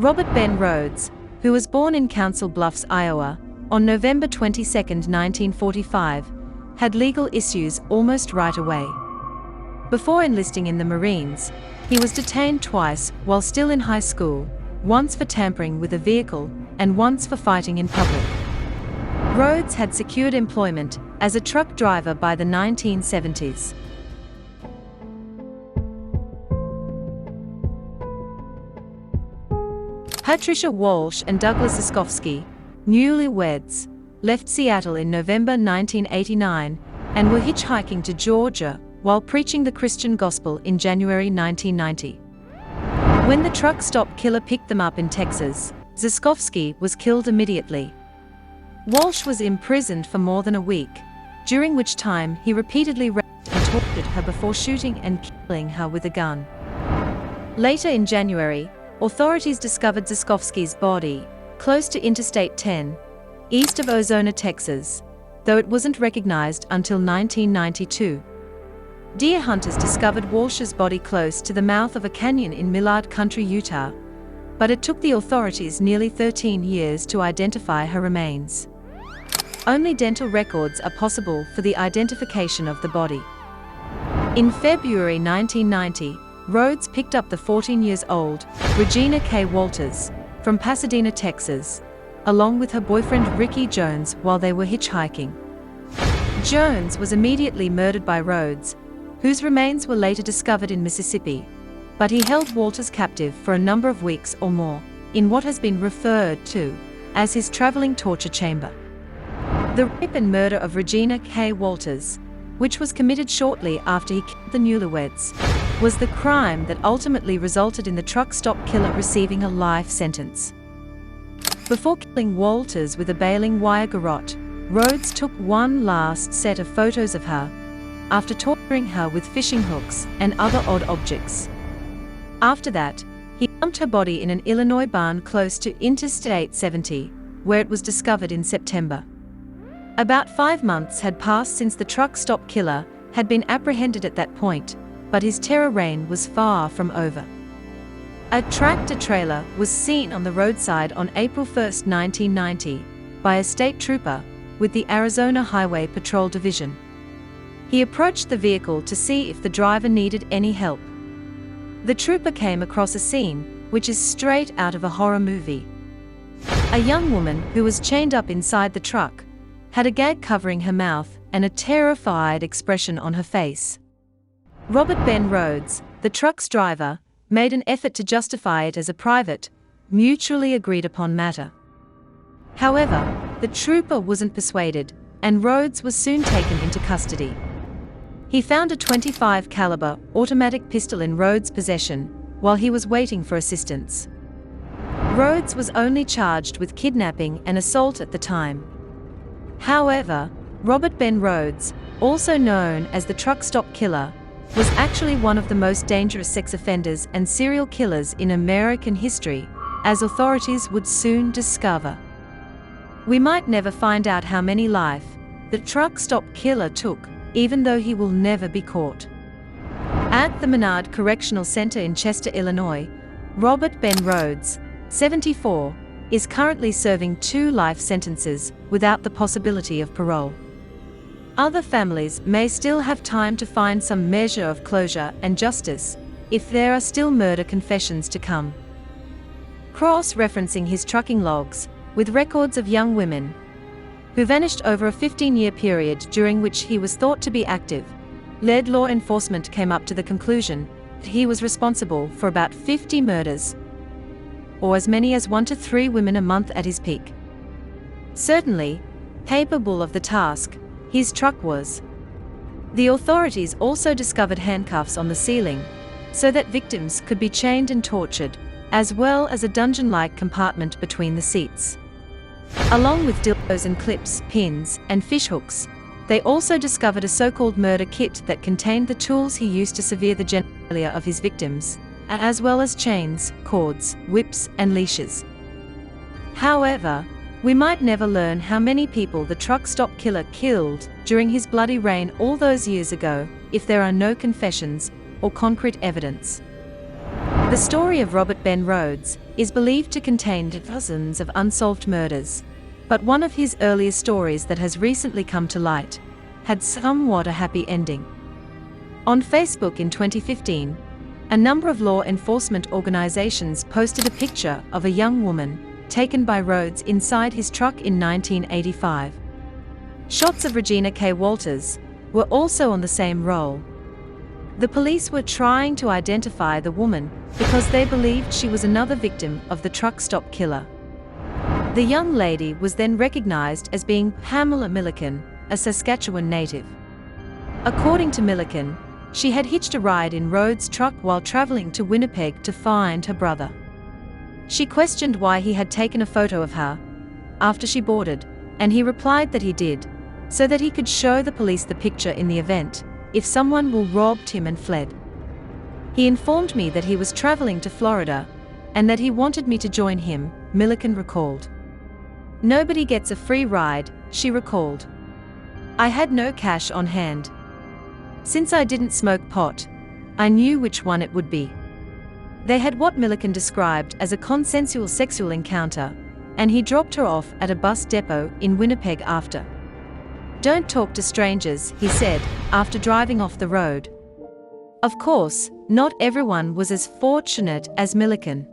Robert Ben Rhoades, who was born in Council Bluffs, Iowa, on November 22, 1945, had legal issues almost right away. Before enlisting in the Marines, he was detained twice while still in high school, once for tampering with a vehicle and once for fighting in public. Rhoades had secured employment as a truck driver by the 1970s. Patricia Walsh and Douglas Ziskowski, newlyweds, left Seattle in November 1989 and were hitchhiking to Georgia while preaching the Christian gospel in January 1990. When the truck stop killer picked them up in Texas, Ziskowski was killed immediately. Walsh was imprisoned for more than a week, during which time he repeatedly raped and tortured her before shooting and killing her with a gun. Later in January, authorities discovered Ziskowski's body close to Interstate 10, east of Ozona, Texas, though it wasn't recognized until 1992. Deer hunters discovered Walsh's body close to the mouth of a canyon in Millard Country, Utah, but it took the authorities nearly 13 years to identify her remains. Only dental records are possible for the identification of the body. In February 1990, Rhoades picked up the 14-year-old Regina K. Walters from Pasadena, Texas, along with her boyfriend Ricky Jones while they were hitchhiking. Jones was immediately murdered by Rhoades, whose remains were later discovered in Mississippi, but he held Walters captive for a number of weeks or more, in what has been referred to as his traveling torture chamber. The rape and murder of Regina K. Walters, which was committed shortly after he killed the newlyweds, was the crime that ultimately resulted in the truck stop killer receiving a life sentence. Before killing Walters with a baling wire garrote, Rhoades took one last set of photos of her, after torturing her with fishing hooks and other odd objects. After that, he dumped her body in an Illinois barn close to Interstate 70, where it was discovered in September. About 5 months had passed since the truck stop killer had been apprehended at that point, but his terror reign was far from over. A tractor-trailer was seen on the roadside on April 1, 1990, by a state trooper with the Arizona Highway Patrol Division. He approached the vehicle to see if the driver needed any help. The trooper came across a scene which is straight out of a horror movie. A young woman who was chained up inside the truck had a gag covering her mouth and a terrified expression on her face. Robert Ben Rhoades, the truck's driver, made an effort to justify it as a private, mutually agreed upon matter. However, the trooper wasn't persuaded, and Rhoades was soon taken into custody. He found a .25 caliber automatic pistol in Rhoades' possession while he was waiting for assistance. Rhoades was only charged with kidnapping and assault at the time. However, Robert Ben Rhoades, also known as the truck stop killer, was actually one of the most dangerous sex offenders and serial killers in American history, as authorities would soon discover. We might never find out how many lives the truck stop killer took, even though he will never be caught. At the Menard Correctional Center in Chester, Illinois, Robert Ben Rhoades, 74, is currently serving 2 life sentences without the possibility of parole. Other families may still have time to find some measure of closure and justice, if there are still murder confessions to come. Cross-referencing his trucking logs, with records of young women who vanished over a 15-year period during which he was thought to be active, led law enforcement came up to the conclusion that he was responsible for about 50 murders, or as many as 1 to 3 women a month at his peak. Certainly, capable of the task, his truck was. The authorities also discovered handcuffs on the ceiling, so that victims could be chained and tortured, as well as a dungeon-like compartment between the seats. Along with dildos and clips, pins, and fishhooks, they also discovered a so-called murder kit that contained the tools he used to sever the genitalia of his victims, as well as chains, cords, whips, and leashes. However, we might never learn how many people the truck stop killer killed during his bloody reign all those years ago, if there are no confessions or concrete evidence. The story of Robert Ben Rhoades is believed to contain dozens of unsolved murders, but one of his earliest stories that has recently come to light had somewhat a happy ending. On Facebook in 2015, a number of law enforcement organizations posted a picture of a young woman taken by Rhoades inside his truck in 1985. Shots of Regina K. Walters were also on the same roll. The police were trying to identify the woman because they believed she was another victim of the truck stop killer. The young lady was then recognized as being Pamela Milliken, a Saskatchewan native. According to Milliken, she had hitched a ride in Rhoades' truck while traveling to Winnipeg to find her brother. She questioned why he had taken a photo of her after she boarded, and he replied that he did, so that he could show the police the picture in the event if someone will robbed him and fled. He informed me that he was traveling to Florida and that he wanted me to join him, Milliken recalled. Nobody gets a free ride, she recalled. I had no cash on hand. Since I didn't smoke pot, I knew which one it would be. They had what Milliken described as a consensual sexual encounter, and he dropped her off at a bus depot in Winnipeg after. Don't talk to strangers, he said, after driving off the road. Of course, not everyone was as fortunate as Milliken.